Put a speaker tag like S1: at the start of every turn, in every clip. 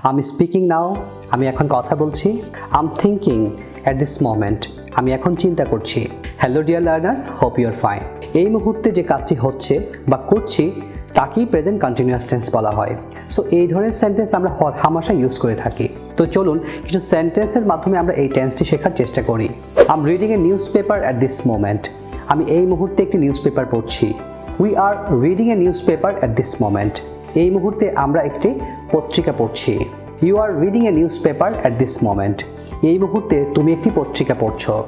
S1: I'm speaking now, আমি এখন কথা বলছি। I'm thinking at this moment, আমি এখন চিন্তা করছি। Hello dear learners, hope you are fine. এই মুহূর্তে যে কাজটি হচ্ছে বা করছি তাকেই প্রেজেন্ট কন্টিনিউয়াস টেন্স বলা হয়। সো এই ধরনের সেন্টেন্স আমরা হামেশা ইউজ করে থাকি। তো চলুন কিছু সেন্টেন্সের মাধ্যমে আমরা এই টেন্সটি শেখার চেষ্টা করি। I'm reading a newspaper at this moment. আমি এই মুহূর্তে একটি নিউজ পেপার পড়ছি। We are reading a newspaper at this moment. এই মুহূর্তে আমরা একটি পত্রিকা পড়ছি। You are reading a newspaper at this moment. এই মুহূর্তে তুমি একটি পত্রিকা পড়ছো।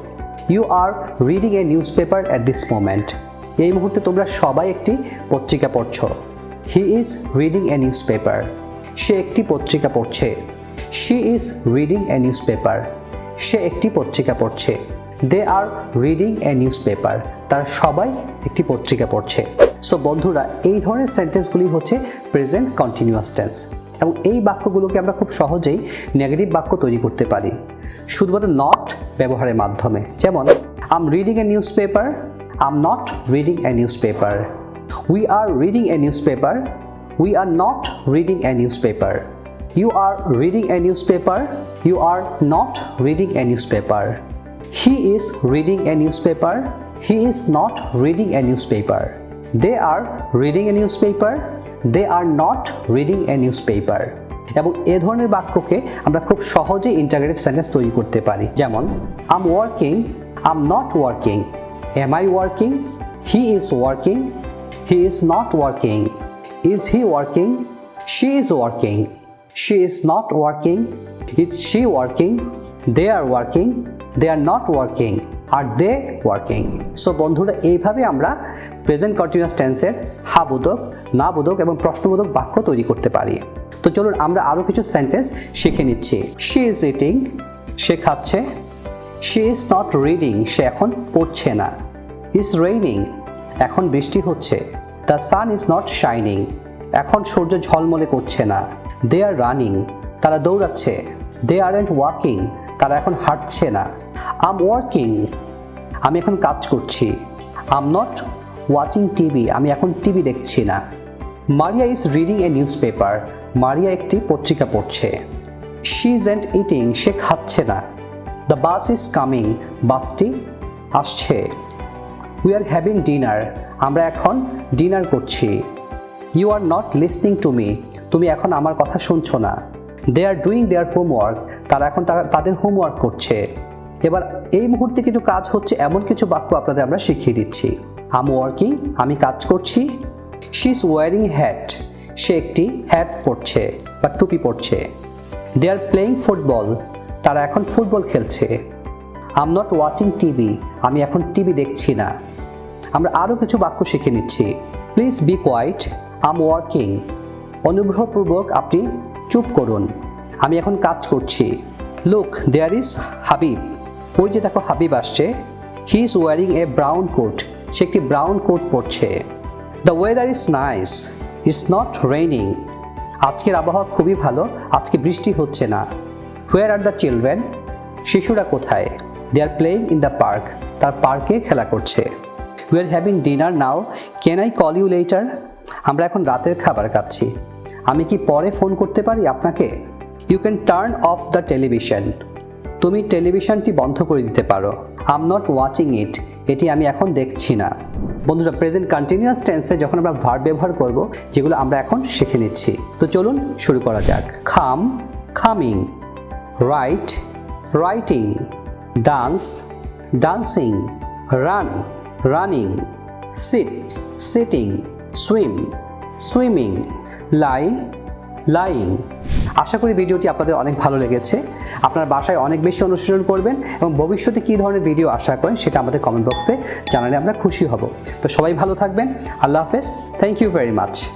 S1: You are reading a newspaper at this moment. এই মুহূর্তে তোমরা সবাই একটি পত্রিকা পড়ছো। He is reading a newspaper. সে একটি পত্রিকা পড়ছে। She is reading a newspaper. সে একটি পত্রিকা পড়ছে। They are reading a newspaper. তারা সবাই একটি পত্রিকা পড়ছে। সো বন্ধুরা, এই ধরনের সেন্টেন্সগুলি হচ্ছে প্রেজেন্ট কন্টিনিউয়াস টেন্স এবং এই বাক্যগুলোকে আমরা খুব সহজেই নেগেটিভ বাক্য তৈরি করতে পারি শুধুমাত্র নট ব্যবহারের মাধ্যমে। যেমন I'm reading a newspaper. I'm not reading a newspaper. We are reading a newspaper. We are not reading a newspaper. You are reading a newspaper. You are not reading a newspaper. He is reading a newspaper. He is not reading a newspaper. They are reading a newspaper. They are not reading a newspaper. এবং এ ধরনের বাক্যকে আমরা খুব সহজেই integrative sentence তৈরি করতে পারি। যেমন I'm working. I'm not working. Am I working? He is working. He is not working. Is he working? She is working. She is not working. Is she working? They are working. They are not working. Are they working? So বন্ধুরা, এইভাবে আমরা present continuous টেন্সের হ্যাঁ-বোধক, না-বোধক এবং প্রশ্নবোধক বাক্য তৈরি করতে পারি। তো চলুন আমরা আরও কিছু সেন্টেন্স শিখে নিচ্ছি। She is eating. সে খাচ্ছে। She is not reading. সে এখন পড়ছে না। It's raining. এখন বৃষ্টি হচ্ছে। The sun is not shining. এখন সূর্য ঝলমলে করছে না। They are running. তারা দৌড়াচ্ছে। They aren't walking. তারা এখন হাঁটছে না। I'm working. আমি এখন কাজ করছি। I'm not watching TV. আমি এখন টিভি দেখছি না। Maria is reading a newspaper. মারিয়া একটি পত্রিকা পড়ছে। She isn't eating. সে খাচ্ছে না। The bus is coming. বাসটি আসছে। We are having dinner. আমরা এখন ডিনার করছি। You are not listening to me. তুমি এখন আমার কথা শুনছো না। They are doing their homework. তারা এখন তাদের হোমওয়ার্ক করছে। এবার এই মুহূর্তে কিছু কাজ হচ্ছে এমন কিছু বাক্য আপনাদের আমরা শিখিয়ে দিচ্ছি। I'm working. আমি কাজ করছি। She is wearing a hat. সে একটি হ্যাট পরছে বা টুপি পরছে। They are playing football. তারা এখন ফুটবল খেলছে। I'm not watching TV. আমি এখন টিভি দেখছি না। আমরা আরও কিছু বাক্য শিখে নিচ্ছি। Please be quiet. I'm working. অনুগ্রহপূর্বক আপনি চুপ করুন। আমি এখন কাজ করছি। Look, there is Habib. ওই যে দেখো হাবিব আসছে। He is wearing a brown coat. সে একটি ব্রাউন কোট পরছে। The weather is nice. It's not raining. আজকের আবহাওয়া খুবই ভালো, আজকে বৃষ্টি হচ্ছে না। Where are the children? শিশুরা কোথায়? They are playing in the park. তার পার্কে খেলা করছে। We are having dinner now. Can I call you later? আমরা এখন রাতের খাবার খাচ্ছি। আমি কি পরে ফোন করতে পারি আপনাকে? You can turn off the television. তুমি টেলিভিশনটি বন্ধ করে দিতে পারো। I'm not watching it. এটি আমি এখন দেখছি না। বন্ধুরা, প্রেজেন্ট কন্টিনিউয়াস টেন্সে যখন আমরা ভার্ব ব্যবহার করব, যেগুলো আমরা এখন শিখে নিচ্ছি। তো চলুন শুরু করা যাক। Come, coming. Write, writing. Dance, dancing. Run, running. Sit, sitting. Swim, swimming. Lie, lying. আশা করি ভিডিওটি আপনাদের অনেক ভালো লেগেছে। আপনার বাসায় অনেক বেশি অনুশীলন করবেন এবং ভবিষ্যতে কী ধরনের ভিডিও আশা করেন সেটা আমাদের কমেন্ট বক্সে জানালে আমরা খুশি হব। তো সবাই ভালো থাকবেন। আল্লাহ হাফেজ। Thank you very much.